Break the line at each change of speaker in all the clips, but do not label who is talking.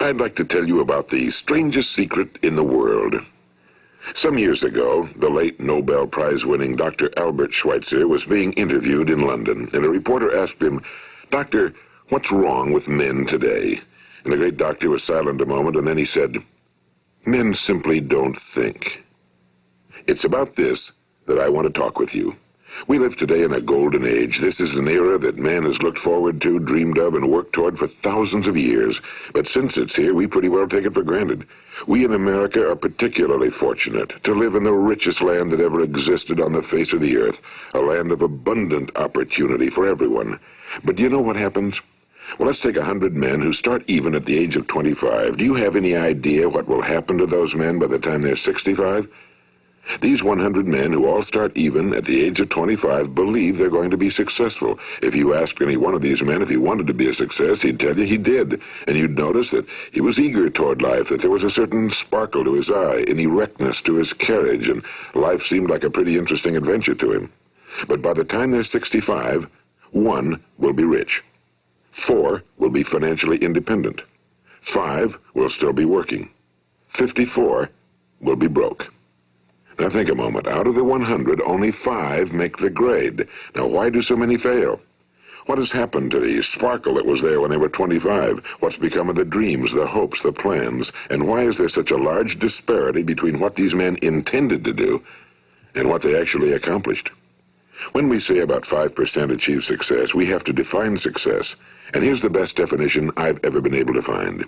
I'd like to tell you about the strangest secret in the world. Some years ago, the late Nobel Prize-winning Dr. Albert Schweitzer was being interviewed in London, and a reporter asked him, "Doctor, what's wrong with men today?" And the great doctor was silent a moment, and then he said, "Men simply don't think." It's about this that I want to talk with you. We live today in a golden age. This is an era that man has looked forward to, dreamed of, and worked toward for thousands of years. But since it's here, we pretty well take it for granted. We in America are particularly fortunate to live in the richest land that ever existed on the face of the earth, a land of abundant opportunity for everyone. But do you know what happens? Well, let's take 100 men who start even at the age of 25. Do you have any idea what will happen to those men by the time they're 65? These 100 men who all start even at the age of 25 believe they're going to be successful. If you asked any one of these men if he wanted to be a success, he'd tell you he did. And you'd notice that he was eager toward life, that there was a certain sparkle to his eye, an erectness to his carriage, and life seemed like a pretty interesting adventure to him. But by the time they're 65, 1 will be rich. 4 will be financially independent. 5 will still be working. 54 will be broke. Now think a moment. Out of the 100, only 5 make the grade. Now why do so many fail? What has happened to the sparkle that was there when they were 25? What's become of the dreams, the hopes, the plans? And why is there such a large disparity between what these men intended to do and what they actually accomplished? When we say about 5% achieve success, we have to define success. And here's the best definition I've ever been able to find.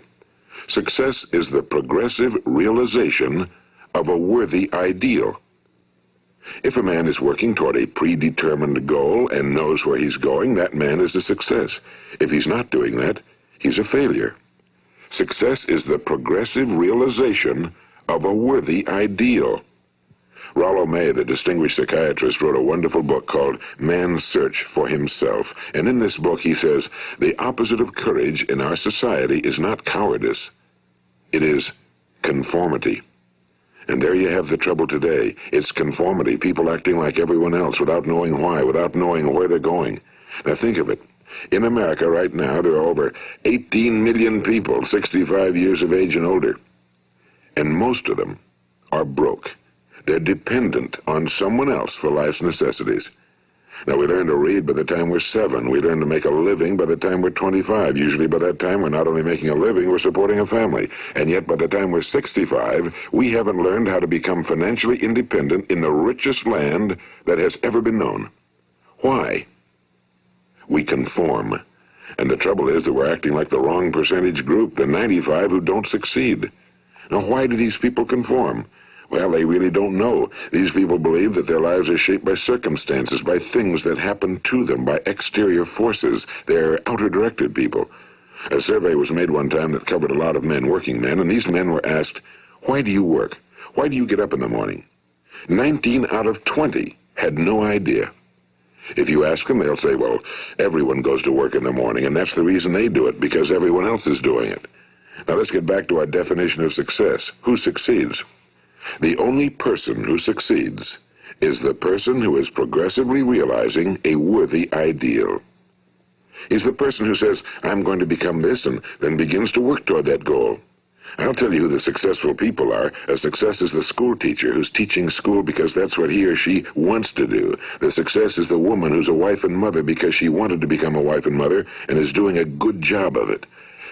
Success is the progressive realization of a worthy ideal. If a man is working toward a predetermined goal and knows where he's going, that man is a success. If he's not doing that, he's a failure. Success is the progressive realization of a worthy ideal. Rollo May, the distinguished psychiatrist, wrote a wonderful book called Man's Search for Himself. And in this book he says, the opposite of courage in our society is not cowardice. It is conformity. And there you have the trouble today. It's conformity, people acting like everyone else without knowing why, without knowing where they're going. Now think of it. In America right now, there are over 18 million people 65 years of age and older. And most of them are broke. They're dependent on someone else for life's necessities. Now, we learn to read by the time we're 7. We learn to make a living by the time we're 25. Usually by that time, we're not only making a living, we're supporting a family. And yet by the time we're 65, we haven't learned how to become financially independent in the richest land that has ever been known. Why? We conform. And the trouble is that we're acting like the wrong percentage group, the 95 who don't succeed. Now, why do these people conform? Well, they really don't know. These people believe that their lives are shaped by circumstances, by things that happen to them, by exterior forces. They're outer-directed people. A survey was made one time that covered a lot of men, working men, and these men were asked, "Why do you work? Why do you get up in the morning?" 19 out of 20 had no idea. If you ask them, they'll say, well, everyone goes to work in the morning, and that's the reason they do it, because everyone else is doing it. Now let's get back to our definition of success. Who succeeds? The only person who succeeds is the person who is progressively realizing a worthy ideal. He's the person who says, I'm going to become this, and then begins to work toward that goal. I'll tell you who the successful people are. A success is the school teacher who's teaching school because that's what he or she wants to do. The success is the woman who's a wife and mother because she wanted to become a wife and mother and is doing a good job of it.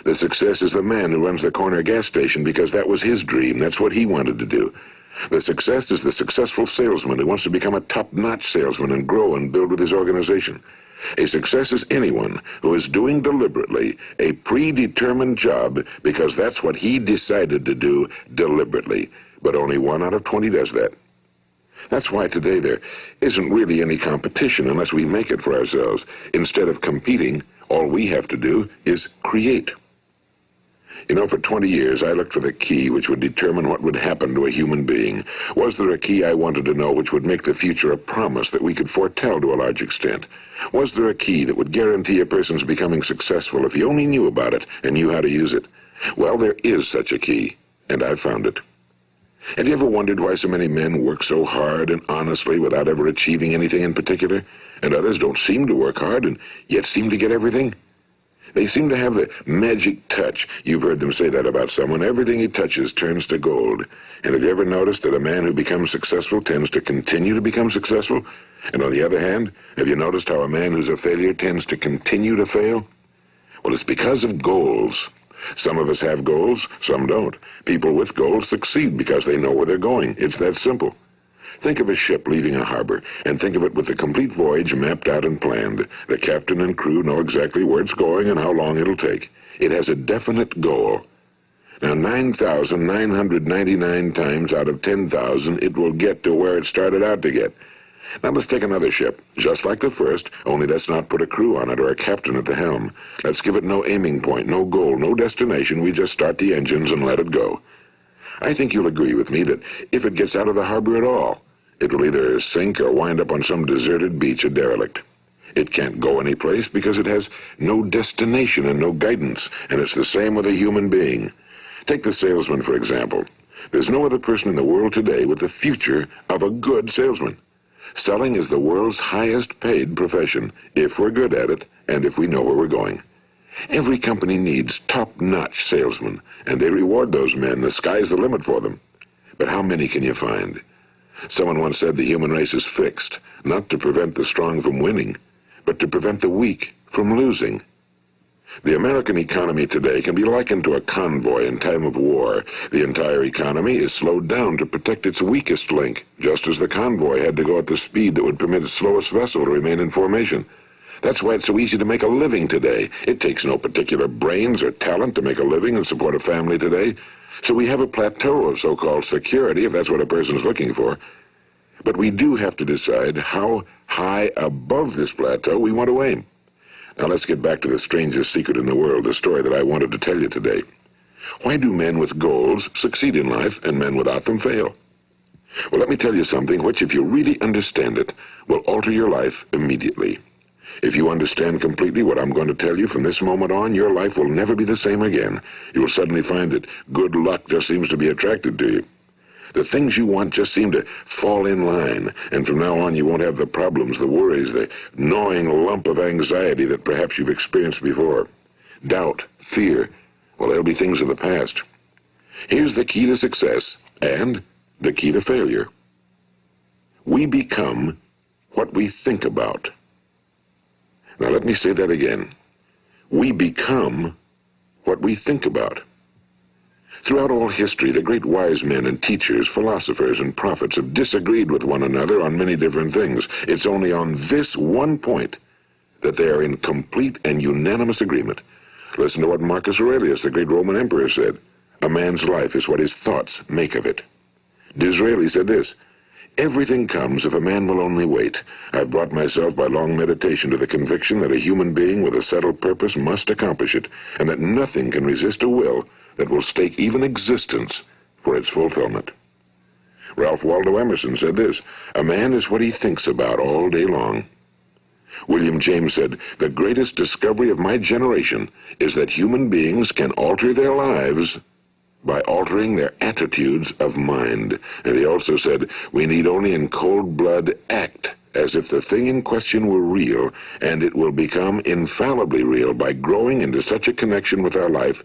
The success is the man who runs the corner gas station because that was his dream. That's what he wanted to do. The success is the successful salesman who wants to become a top-notch salesman and grow and build with his organization. A success is anyone who is doing deliberately a predetermined job because that's what he decided to do deliberately. But only 1 out of 20 does that. That's why today there isn't really any competition unless we make it for ourselves. Instead of competing, all we have to do is create. You know, for 20 years, I looked for the key which would determine what would happen to a human being. Was there a key I wanted to know which would make the future a promise that we could foretell to a large extent? Was there a key that would guarantee a person's becoming successful if he only knew about it and knew how to use it? Well, there is such a key, and I've found it. Have you ever wondered why so many men work so hard and honestly without ever achieving anything in particular, and others don't seem to work hard and yet seem to get everything? They seem to have the magic touch. You've heard them say that about someone. Everything he touches turns to gold. And have you ever noticed that a man who becomes successful tends to continue to become successful? And on the other hand, have you noticed how a man who's a failure tends to continue to fail? Well, it's because of goals. Some of us have goals, some don't. People with goals succeed because they know where they're going. It's that simple. Think of a ship leaving a harbor, and think of it with the complete voyage mapped out and planned. The captain and crew know exactly where it's going and how long it'll take. It has a definite goal. Now, 9,999 times out of 10,000, it will get to where it started out to get. Now, let's take another ship, just like the first, only let's not put a crew on it or a captain at the helm. Let's give it no aiming point, no goal, no destination. We just start the engines and let it go. I think you'll agree with me that if it gets out of the harbor at all, it will either sink or wind up on some deserted beach, a derelict. It can't go anyplace because it has no destination and no guidance, and it's the same with a human being. Take the salesman, for example. There's no other person in the world today with the future of a good salesman. Selling is the world's highest paid profession, if we're good at it and if we know where we're going. Every company needs top-notch salesmen, and they reward those men. The sky's the limit for them. But how many can you find? Someone once said the human race is fixed, not to prevent the strong from winning, but to prevent the weak from losing. The American economy today can be likened to a convoy in time of war. The entire economy is slowed down to protect its weakest link, just as the convoy had to go at the speed that would permit its slowest vessel to remain in formation. That's why it's so easy to make a living today. It takes no particular brains or talent to make a living and support a family today. So we have a plateau of so-called security, if that's what a person's looking for. But we do have to decide how high above this plateau we want to aim. Now let's get back to the strangest secret in the world, the story that I wanted to tell you today. Why do men with goals succeed in life and men without them fail? Well, let me tell you something which, if you really understand it, will alter your life immediately. If you understand completely what I'm going to tell you from this moment on, your life will never be the same again. You will suddenly find that good luck just seems to be attracted to you. The things you want just seem to fall in line, and from now on you won't have the problems, the worries, the gnawing lump of anxiety that perhaps you've experienced before. Doubt, fear, well, they'll be things of the past. Here's the key to success and the key to failure. We become what we think about. Now let me say that again. We become what we think about. Throughout all history, the great wise men and teachers, philosophers and prophets have disagreed with one another on many different things. It's only on this one point that they are in complete and unanimous agreement. Listen to what Marcus Aurelius, the great Roman emperor, said. A man's life is what his thoughts make of it. Disraeli said this: everything comes if a man will only wait. I've brought myself by long meditation to the conviction that a human being with a settled purpose must accomplish it, and that nothing can resist a will that will stake even existence for its fulfillment. Ralph Waldo Emerson said this: a man is what he thinks about all day long. William James said, the greatest discovery of my generation is that human beings can alter their lives by altering their attitudes of mind. And he also said, we need only in cold blood act as if the thing in question were real, and it will become infallibly real by growing into such a connection with our life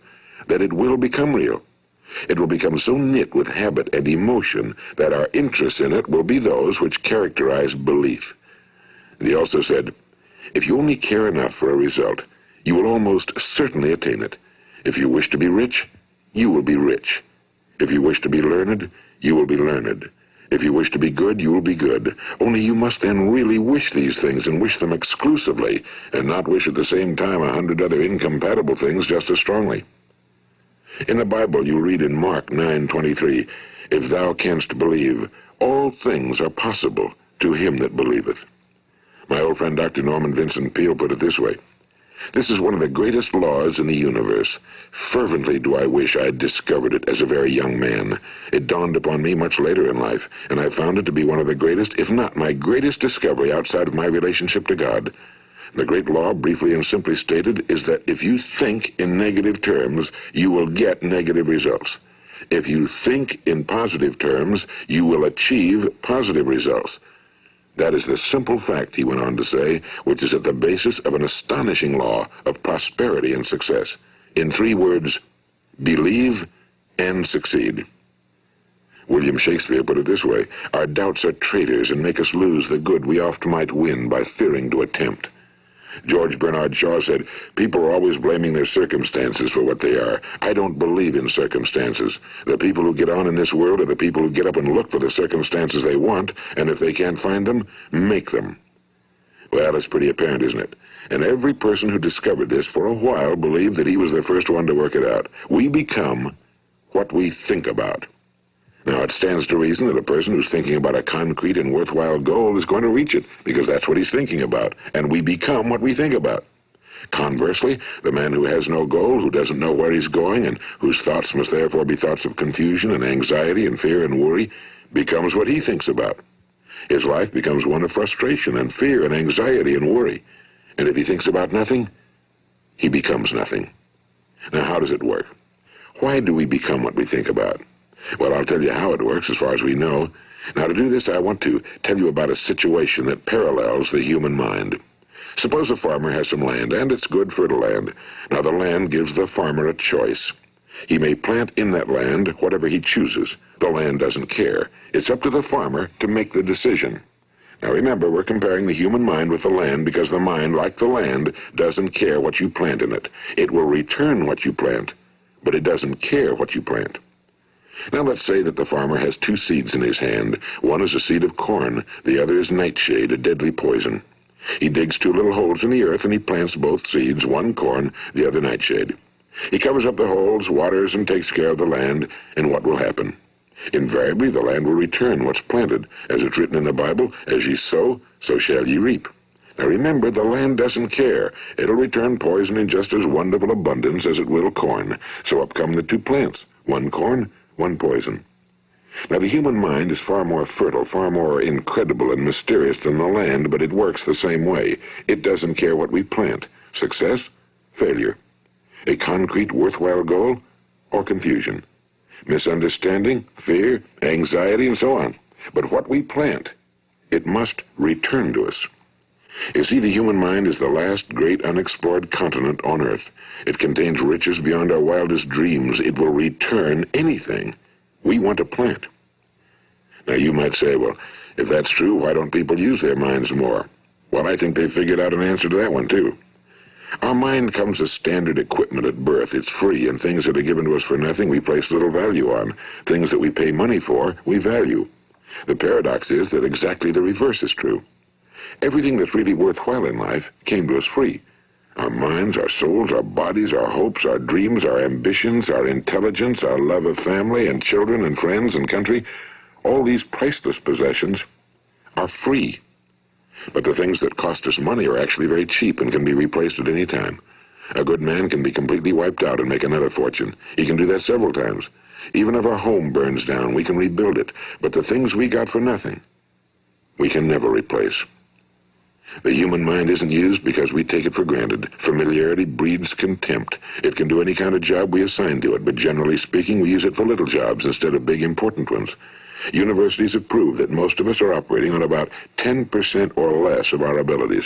that it will become real. It will become so knit with habit and emotion that our interest in it will be those which characterize belief. And he also said, if you only care enough for a result, you will almost certainly attain it. If you wish to be rich, you will be rich. If you wish to be learned, you will be learned. If you wish to be good, you will be good. Only you must then really wish these things, and wish them exclusively, and not wish at the same time 100 other incompatible things just as strongly. In the Bible, you read in Mark 9:23, if thou canst believe, all things are possible to him that believeth. My old friend Dr. Norman Vincent Peale put it this way: this is one of the greatest laws in the universe. Fervently do I wish I had discovered it as a very young man. It dawned upon me much later in life, and I found it to be one of the greatest, if not my greatest discovery outside of my relationship to God. The great law, briefly and simply stated, is that if you think in negative terms, you will get negative results. If you think in positive terms, you will achieve positive results. That is the simple fact, he went on to say, which is at the basis of an astonishing law of prosperity and success. In 3 words, believe and succeed. William Shakespeare put it this way: our doubts are traitors and make us lose the good we oft might win by fearing to attempt. George Bernard Shaw said, people are always blaming their circumstances for what they are. I don't believe in circumstances. The people who get on in this world are the people who get up and look for the circumstances they want, and if they can't find them, make them. Well, it's pretty apparent, isn't it? And every person who discovered this for a while believed that he was the first one to work it out. We become what we think about. Now, it stands to reason that a person who's thinking about a concrete and worthwhile goal is going to reach it, because that's what he's thinking about, and we become what we think about. Conversely, the man who has no goal, who doesn't know where he's going, and whose thoughts must therefore be thoughts of confusion and anxiety and fear and worry, becomes what he thinks about. His life becomes one of frustration and fear and anxiety and worry. And if he thinks about nothing, he becomes nothing. Now, how does it work? Why do we become what we think about? Well, I'll tell you how it works as far as we know. Now, to do this, I want to tell you about a situation that parallels the human mind. Suppose a farmer has some land, and it's good fertile land. Now, the land gives the farmer a choice. He may plant in that land whatever he chooses. The land doesn't care. It's up to the farmer to make the decision. Now, remember, we're comparing the human mind with the land because the mind, like the land, doesn't care what you plant in it. It will return what you plant, but it doesn't care what you plant. Now let's say that the farmer has 2 seeds in his hand. One is a seed of corn, the other is nightshade, a deadly poison. He digs 2 little holes in the earth and he plants both seeds, one corn, the other nightshade. He covers up the holes, waters, and takes care of the land, and what will happen? Invariably the land will return what's planted. As it's written in the Bible, as ye sow, so shall ye reap. Now remember, the land doesn't care. It'll return poison in just as wonderful abundance as it will corn. So up come the 2 plants, one corn, one poison. Now, the human mind is far more fertile, far more incredible and mysterious than the land, but it works the same way. It doesn't care what we plant. Success, failure. A concrete, worthwhile goal, or confusion. Misunderstanding, fear, anxiety, and so on. But what we plant, it must return to us. You see, the human mind is the last great unexplored continent on Earth. It contains riches beyond our wildest dreams. It will return anything we want to plant. Now, you might say, well, if that's true, why don't people use their minds more? Well, I think they figured out an answer to that one, too. Our mind comes as standard equipment at birth. It's free, and things that are given to us for nothing we place little value on. Things that we pay money for, we value. The paradox is that exactly the reverse is true. Everything that's really worthwhile in life came to us free. Our minds, our souls, our bodies, our hopes, our dreams, our ambitions, our intelligence, our love of family and children and friends and country, all these priceless possessions are free. But the things that cost us money are actually very cheap and can be replaced at any time. A good man can be completely wiped out and make another fortune. He can do that several times. Even if our home burns down, we can rebuild it. But the things we got for nothing, we can never replace. The human mind isn't used because we take it for granted. Familiarity breeds contempt. It can do any kind of job we assign to it, but generally speaking, we use it for little jobs instead of big, important ones. Universities have proved that most of us are operating on about 10% or less of our abilities.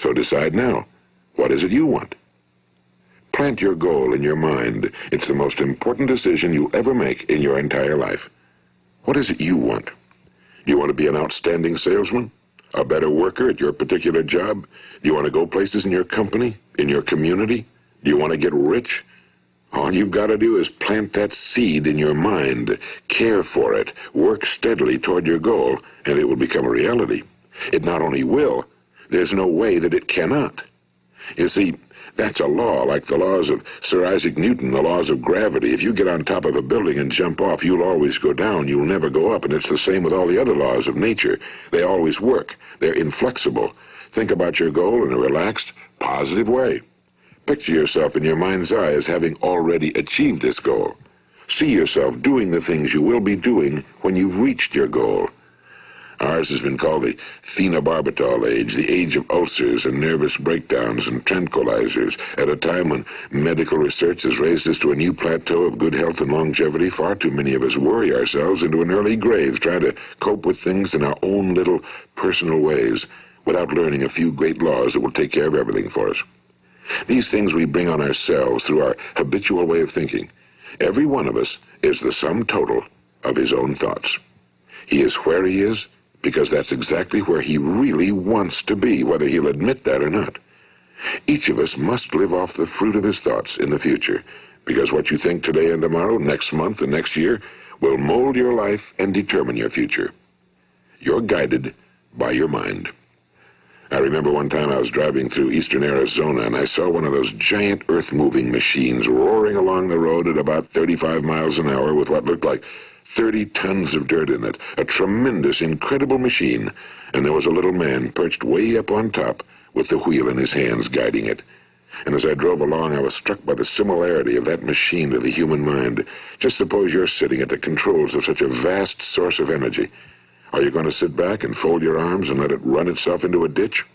So decide now, what is it you want? Plant your goal in your mind. It's the most important decision you'll ever make in your entire life. What is it you want? Do you want to be an outstanding salesman? A better worker at your particular job? Do you want to go places in your company, in your community? Do you want to get rich? All you've got to do is plant that seed in your mind, care for it, work steadily toward your goal, and it will become a reality. It not only will, there's no way that it cannot. You see, that's a law, like the laws of Sir Isaac Newton, the laws of gravity. If you get on top of a building and jump off, you'll always go down. You'll never go up. And it's the same with all the other laws of nature. They always work. They're inflexible. Think about your goal in a relaxed, positive way. Picture yourself in your mind's eye as having already achieved this goal. See yourself doing the things you will be doing when you've reached your goal. Ours has been called the phenobarbital age of ulcers and nervous breakdowns and tranquilizers. At a time when medical research has raised us to a new plateau of good health and longevity, far too many of us worry ourselves into an early grave trying to cope with things in our own little personal ways without learning a few great laws that will take care of everything for us. These things we bring on ourselves through our habitual way of thinking. Every one of us is the sum total of his own thoughts. He is where he is because that's exactly where he really wants to be, whether he'll admit that or not. Each of us must live off the fruit of his thoughts in the future, because what you think today and tomorrow, next month and next year, will mold your life and determine your future. You're guided by your mind. I remember one time I was driving through eastern Arizona, and I saw one of those giant earth-moving machines roaring along the road at about 35 miles an hour with what looked like 30 tons of dirt in it, a tremendous, incredible machine, and there was a little man perched way up on top with the wheel in his hands guiding it. And as I drove along, I was struck by the similarity of that machine to the human mind. Just suppose you're sitting at the controls of such a vast source of energy. Are you going to sit back and fold your arms and let it run itself into a ditch?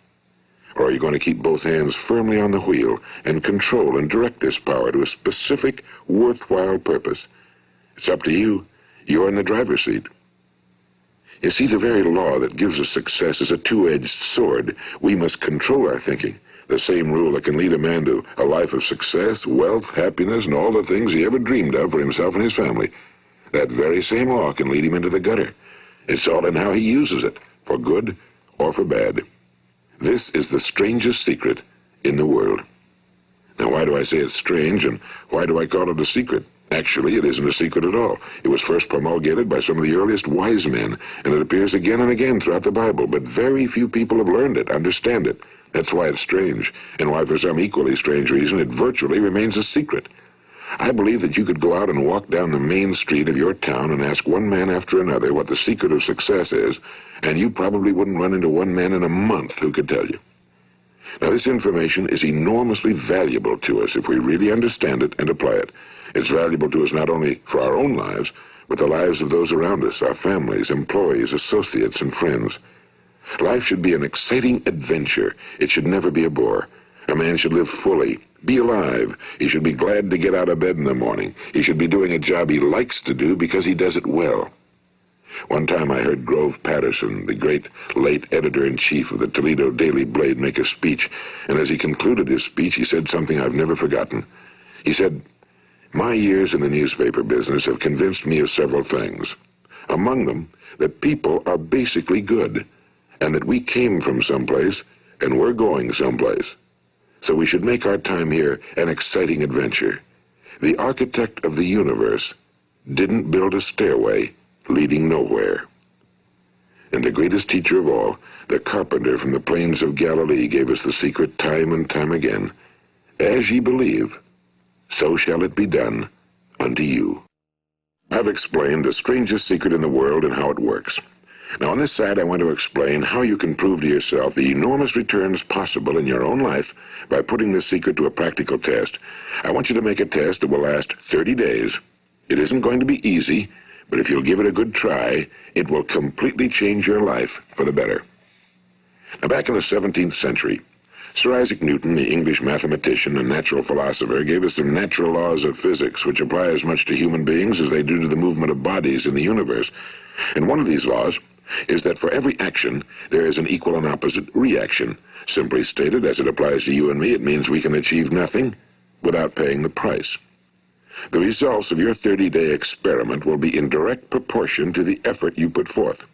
Or are you going to keep both hands firmly on the wheel and control and direct this power to a specific, worthwhile purpose? It's up to you. You're in the driver's seat. You see, the very law that gives us success is a two-edged sword. We must control our thinking. The same rule that can lead a man to a life of success, wealth, happiness, and all the things he ever dreamed of for himself and his family. That very same law can lead him into the gutter. It's all in how he uses it, for good or for bad. This is the strangest secret in the world. Now, why do I say it's strange, and why do I call it a secret? Actually, it isn't a secret at all. It was first promulgated by some of the earliest wise men, and it appears again and again throughout the Bible, but very few people have learned it, understand it. That's why it's strange, and why, for some equally strange reason, it virtually remains a secret. I believe that you could go out and walk down the main street of your town and ask one man after another what the secret of success is, and you probably wouldn't run into one man in a month who could tell you. Now, this information is enormously valuable to us if we really understand it and apply it. It's valuable to us not only for our own lives, but the lives of those around us, our families, employees, associates, and friends. Life should be an exciting adventure. It should never be a bore. A man should live fully, be alive. He should be glad to get out of bed in the morning. He should be doing a job he likes to do because he does it well. One time I heard Grove Patterson, the great late editor-in-chief of the Toledo Daily Blade, make a speech, and as he concluded his speech, he said something I've never forgotten. He said, "My years in the newspaper business have convinced me of several things. Among them, that people are basically good, and that we came from someplace, and we're going someplace. So we should make our time here an exciting adventure. The architect of the universe didn't build a stairway leading nowhere." And the greatest teacher of all, the carpenter from the plains of Galilee, gave us the secret time and time again. As ye believe, so shall it be done unto you. I've explained the strangest secret in the world and how it works. Now, on this side, I want to explain how you can prove to yourself the enormous returns possible in your own life by putting this secret to a practical test. I want you to make a test that will last 30 days. It isn't going to be easy, but if you'll give it a good try, it will completely change your life for the better. Now, back in the 17th century, Sir Isaac Newton, the English mathematician and natural philosopher, gave us some natural laws of physics which apply as much to human beings as they do to the movement of bodies in the universe. And one of these laws is that for every action, there is an equal and opposite reaction. Simply stated, as it applies to you and me, it means we can achieve nothing without paying the price. The results of your 30-day experiment will be in direct proportion to the effort you put forth.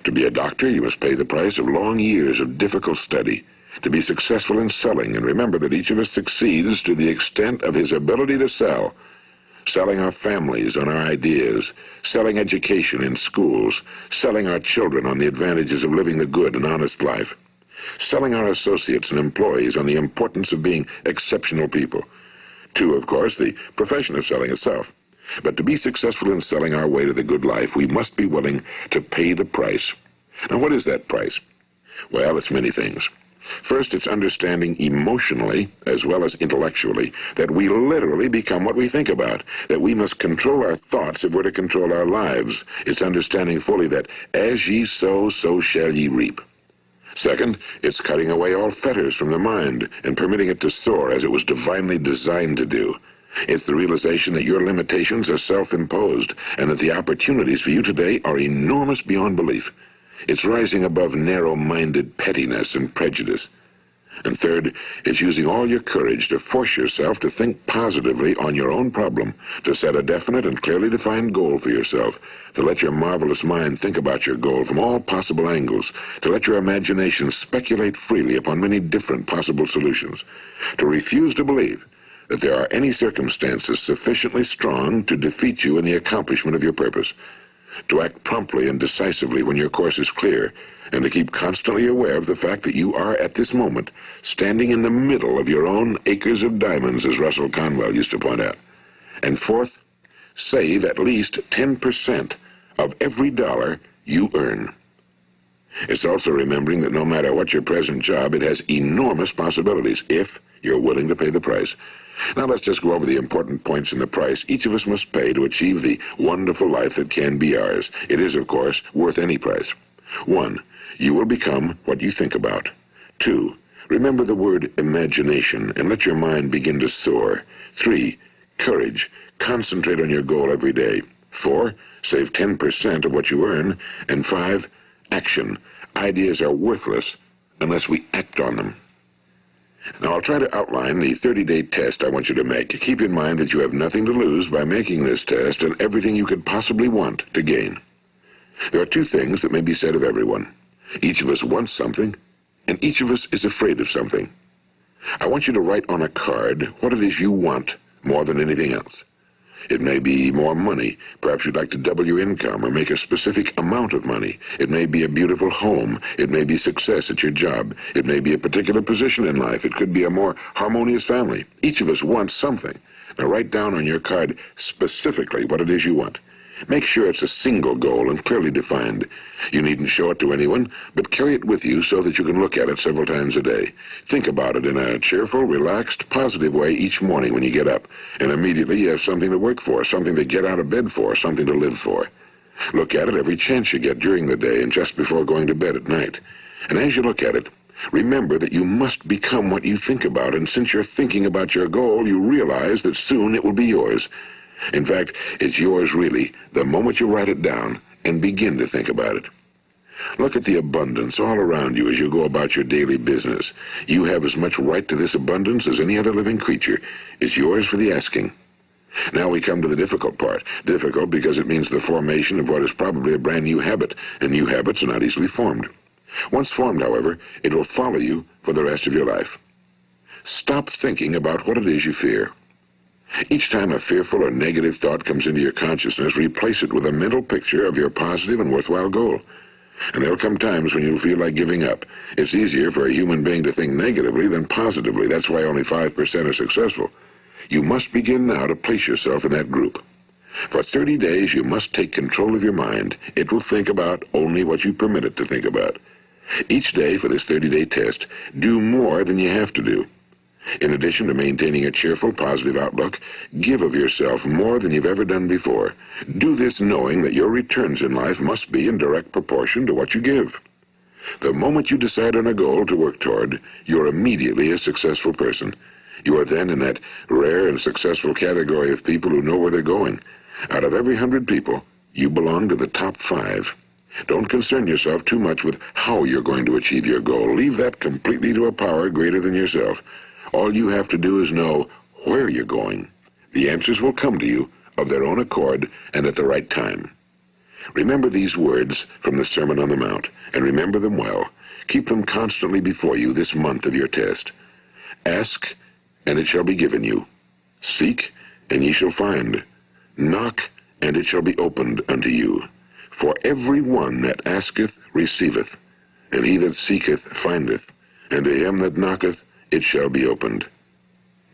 To be a doctor, you must pay the price of long years of difficult study. To be successful in selling, and remember that each of us succeeds to the extent of his ability to sell. Selling our families on our ideas, selling education in schools, selling our children on the advantages of living the good and honest life, selling our associates and employees on the importance of being exceptional people. To, of course, the profession of selling itself. But to be successful in selling our way to the good life, we must be willing to pay the price. Now, what is that price? Well, it's many things. First, it's understanding emotionally, as well as intellectually, that we literally become what we think about, that we must control our thoughts if we're to control our lives. It's understanding fully that as ye sow, so shall ye reap. Second, it's cutting away all fetters from the mind and permitting it to soar as it was divinely designed to do. It's the realization that your limitations are self-imposed and that the opportunities for you today are enormous beyond belief. It's rising above narrow-minded pettiness and prejudice. And third, it's using all your courage to force yourself to think positively on your own problem, to set a definite and clearly defined goal for yourself, to let your marvelous mind think about your goal from all possible angles, to let your imagination speculate freely upon many different possible solutions, to refuse to believe that there are any circumstances sufficiently strong to defeat you in the accomplishment of your purpose, to act promptly and decisively when your course is clear, and to keep constantly aware of the fact that you are, at this moment, standing in the middle of your own acres of diamonds, as Russell Conwell used to point out. And fourth, save at least 10% of every dollar you earn. It's also remembering that no matter what your present job, it has enormous possibilities if you're willing to pay the price. Now let's just go over the important points in the price each of us must pay to achieve the wonderful life that can be ours. It is, of course, worth any price. 1. You will become what you think about. 2. Remember the word imagination and let your mind begin to soar. 3. Courage. Concentrate on your goal every day. 4. Save 10% of what you earn. And 5. Action. Ideas are worthless unless we act on them. Now, I'll try to outline the 30-day test I want you to make. Keep in mind that you have nothing to lose by making this test and everything you could possibly want to gain. There are two things that may be said of everyone. Each of us wants something, and each of us is afraid of something. I want you to write on a card what it is you want more than anything else. It may be more money. Perhaps you'd like to double your income or make a specific amount of money. It may be a beautiful home. It may be success at your job. It may be a particular position in life. It could be a more harmonious family. Each of us wants something. Now write down on your card specifically what it is you want. Make sure it's a single goal and clearly defined. You needn't show it to anyone, but carry it with you so that you can look at it several times a day. Think about it in a cheerful, relaxed, positive way each morning when you get up, and immediately you have something to work for, something to get out of bed for, something to live for. Look at it every chance you get during the day and just before going to bed at night. And as you look at it, remember that you must become what you think about, and since you're thinking about your goal, you realize that soon it will be yours. In fact, it's yours really the moment you write it down and begin to think about it. Look at the abundance all around you as you go about your daily business. You have as much right to this abundance as any other living creature. It's yours for the asking. Now we come to the difficult part. Difficult because it means the formation of what is probably a brand new habit, and new habits are not easily formed. Once formed, however, it will follow you for the rest of your life. Stop thinking about what it is you fear. Each time a fearful or negative thought comes into your consciousness, replace it with a mental picture of your positive and worthwhile goal. And there'll come times when you'll feel like giving up. It's easier for a human being to think negatively than positively. That's why only 5% are successful. You must begin now to place yourself in that group. For 30 days, you must take control of your mind. It will think about only what you permit it to think about. Each day for this 30-day test, do more than you have to do. In addition to maintaining a cheerful, positive outlook, give of yourself more than you've ever done before. Do this knowing that your returns in life must be in direct proportion to what you give. The moment you decide on a goal to work toward, you're immediately a successful person. You are then in that rare and successful category of people who know where they're going. Out of every 100 people, you belong to the top 5. Don't concern yourself too much with how you're going to achieve your goal. Leave that completely to a power greater than yourself. All you have to do is know where you're going. The answers will come to you of their own accord and at the right time. Remember these words from the Sermon on the Mount, and remember them well. Keep them constantly before you this month of your test. Ask, and it shall be given you. Seek, and ye shall find. Knock, and it shall be opened unto you. For every one that asketh receiveth, and he that seeketh findeth, and to him that knocketh it shall be opened.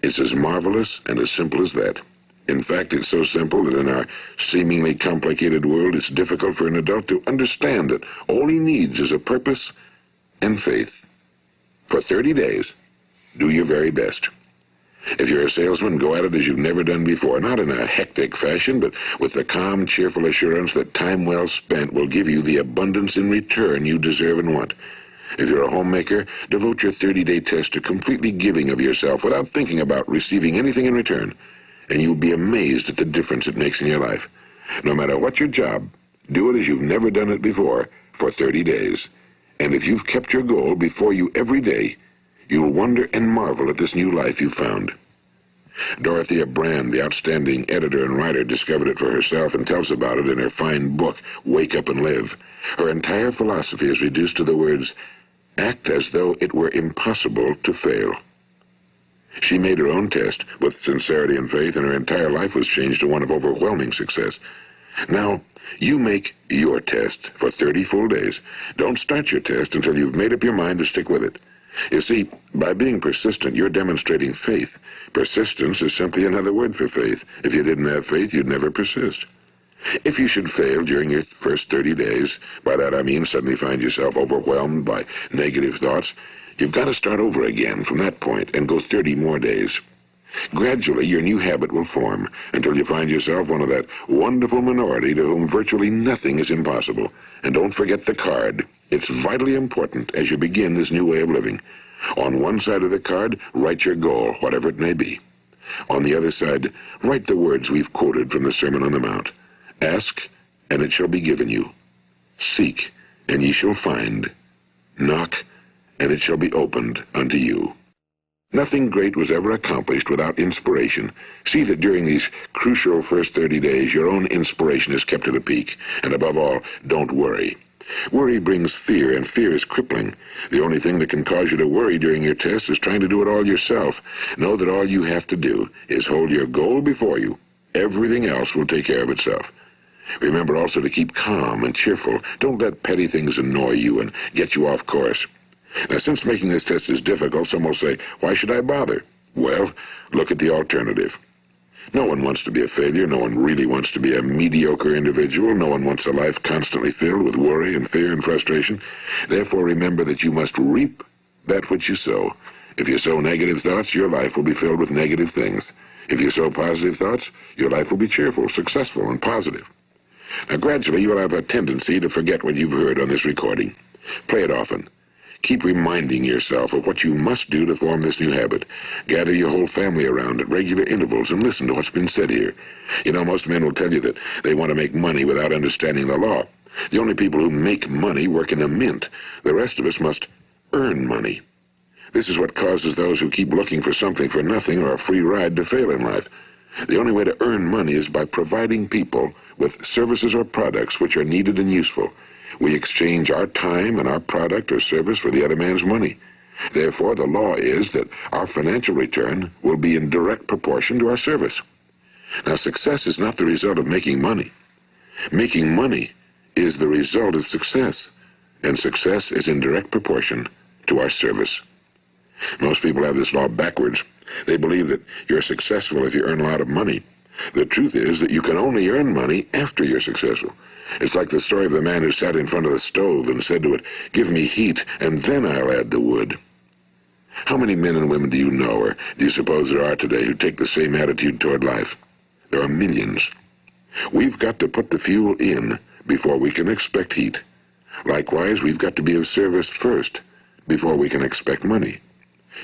It's as marvelous and as simple as that. In fact, it's so simple that in our seemingly complicated world, it's difficult for an adult to understand that all he needs is a purpose and faith. For 30 days, do your very best. If you're a salesman, go at it as you've never done before, not in a hectic fashion, but with the calm, cheerful assurance that time well spent will give you the abundance in return you deserve and want. If you're a homemaker, devote your 30-day test to completely giving of yourself without thinking about receiving anything in return, and you'll be amazed at the difference it makes in your life. No matter what your job, do it as you've never done it before for 30 days. And if you've kept your goal before you every day, you'll wonder and marvel at this new life you've found. Dorothea Brand, the outstanding editor and writer, discovered it for herself and tells about it in her fine book, Wake Up and Live. Her entire philosophy is reduced to the words, act as though it were impossible to fail. She made her own test with sincerity and faith, and her entire life was changed to one of overwhelming success. Now, you make your test for 30 full days. Don't start your test until you've made up your mind to stick with it. You see, by being persistent, you're demonstrating faith. Persistence is simply another word for faith. If you didn't have faith, you'd never persist. If you should fail during your first 30 days, by that I mean suddenly find yourself overwhelmed by negative thoughts, you've got to start over again from that point and go 30 more days. Gradually, your new habit will form until you find yourself one of that wonderful minority to whom virtually nothing is impossible. And don't forget the card. It's vitally important as you begin this new way of living. On one side of the card, write your goal, whatever it may be. On the other side, write the words we've quoted from the Sermon on the Mount. Ask, and it shall be given you. Seek, and ye shall find. Knock, and it shall be opened unto you. Nothing great was ever accomplished without inspiration. See that during these crucial first 30 days, your own inspiration is kept at a peak. And above all, don't worry. Worry brings fear, and fear is crippling. The only thing that can cause you to worry during your test is trying to do it all yourself. Know that all you have to do is hold your goal before you. Everything else will take care of itself. Remember also to keep calm and cheerful. Don't let petty things annoy you and get you off course. Now, since making this test is difficult, some will say, why should I bother? Well, look at the alternative. No one wants to be a failure. No one really wants to be a mediocre individual. No one wants a life constantly filled with worry and fear and frustration. Therefore, remember that you must reap that which you sow. If you sow negative thoughts, your life will be filled with negative things. If you sow positive thoughts, your life will be cheerful, successful, and positive. Now, gradually, you will have a tendency to forget what you've heard on this recording. Play it often. Keep reminding yourself of what you must do to form this new habit. Gather your whole family around at regular intervals and listen to what's been said here. You know, most men will tell you that they want to make money without understanding the law. The only people who make money work in a mint. The rest of us must earn money. This is what causes those who keep looking for something for nothing or a free ride to fail in life. The only way to earn money is by providing people with services or products which are needed and useful. We exchange our time and our product or service for the other man's money. Therefore, the law is that our financial return will be in direct proportion to our service. Now, success is not the result of making money. Making money is the result of success, and success is in direct proportion to our service. Most people have this law backwards. They believe that you're successful if you earn a lot of money. The truth is that you can only earn money after you're successful. It's like the story of the man who sat in front of the stove and said to it, "Give me heat, and then I'll add the wood." How many men and women do you know, or do you suppose there are today, who take the same attitude toward life? There are millions. We've got to put the fuel in before we can expect heat. Likewise, we've got to be of service first before we can expect money.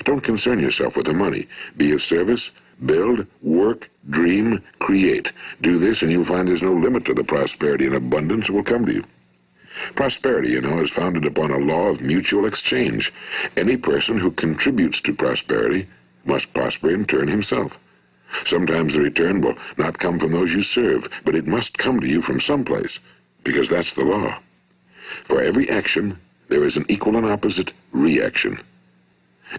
Don't concern yourself with the money. Be of service, build, work, dream, create. Do this and you'll find there's no limit to the prosperity and abundance that will come to you. Prosperity, you know, is founded upon a law of mutual exchange. Any person who contributes to prosperity must prosper in turn himself. Sometimes the return will not come from those you serve, but it must come to you from someplace, because that's the law. For every action, there is an equal and opposite reaction.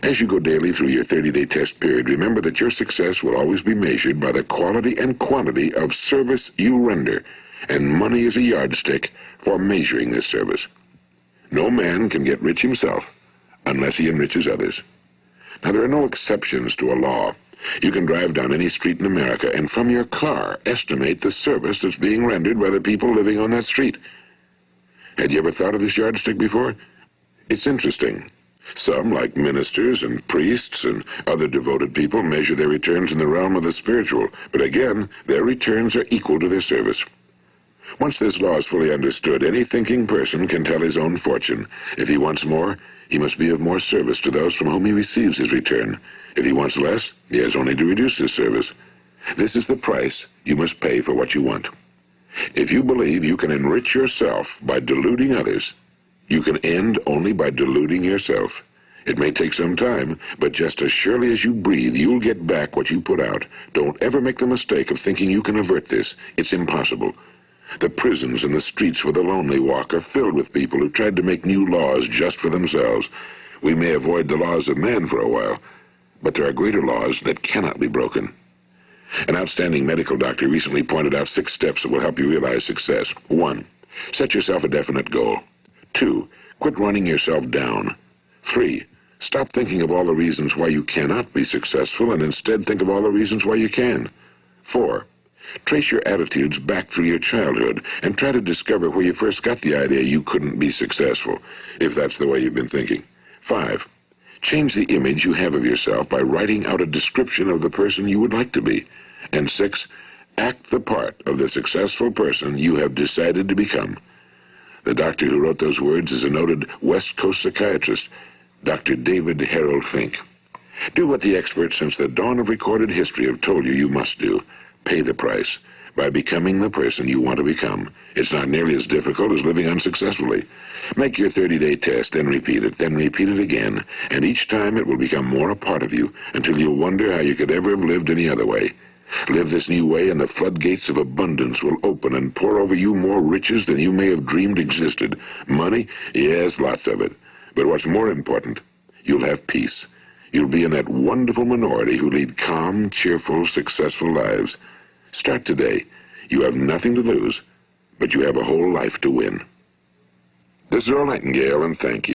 As you go daily through your 30-day test period, remember that your success will always be measured by the quality and quantity of service you render, and money is a yardstick for measuring this service. No man can get rich himself unless he enriches others. Now, there are no exceptions to a law. You can drive down any street in America and from your car estimate the service that's being rendered by the people living on that street. Had you ever thought of this yardstick before? It's interesting. Some, like ministers and priests and other devoted people, measure their returns in the realm of the spiritual, but again, their returns are equal to their service. Once this law is fully understood, any thinking person can tell his own fortune. If he wants more, he must be of more service to those from whom he receives his return. If he wants less, he has only to reduce his service. This is the price you must pay for what you want. If you believe you can enrich yourself by deluding others, you can end only by deluding yourself. It may take some time, but just as surely as you breathe, you'll get back what you put out. Don't ever make the mistake of thinking you can avert this. It's impossible. The prisons and the streets where the lonely walk are filled with people who tried to make new laws just for themselves. We may avoid the laws of man for a while, but there are greater laws that cannot be broken. An outstanding medical doctor recently pointed out 6 steps that will help you realize success. 1. Set yourself a definite goal. 2. Quit running yourself down. 3. Stop thinking of all the reasons why you cannot be successful and instead think of all the reasons why you can. 4. Trace your attitudes back through your childhood and try to discover where you first got the idea you couldn't be successful, if that's the way you've been thinking. 5. Change the image you have of yourself by writing out a description of the person you would like to be. And 6. Act the part of the successful person you have decided to become. The doctor who wrote those words is a noted West Coast psychiatrist, Dr. David Harold Fink. Do what the experts since the dawn of recorded history have told you you must do. Pay the price by becoming the person you want to become. It's not nearly as difficult as living unsuccessfully. Make your 30-day test, then repeat it again, and each time it will become more a part of you until you'll wonder how you could ever have lived any other way. Live this new way and the floodgates of abundance will open and pour over you more riches than you may have dreamed existed. Money? Yes, lots of it. But what's more important, you'll have peace. You'll be in that wonderful minority who lead calm, cheerful, successful lives. Start today. You have nothing to lose, but you have a whole life to win. This is Earl Nightingale, and thank you.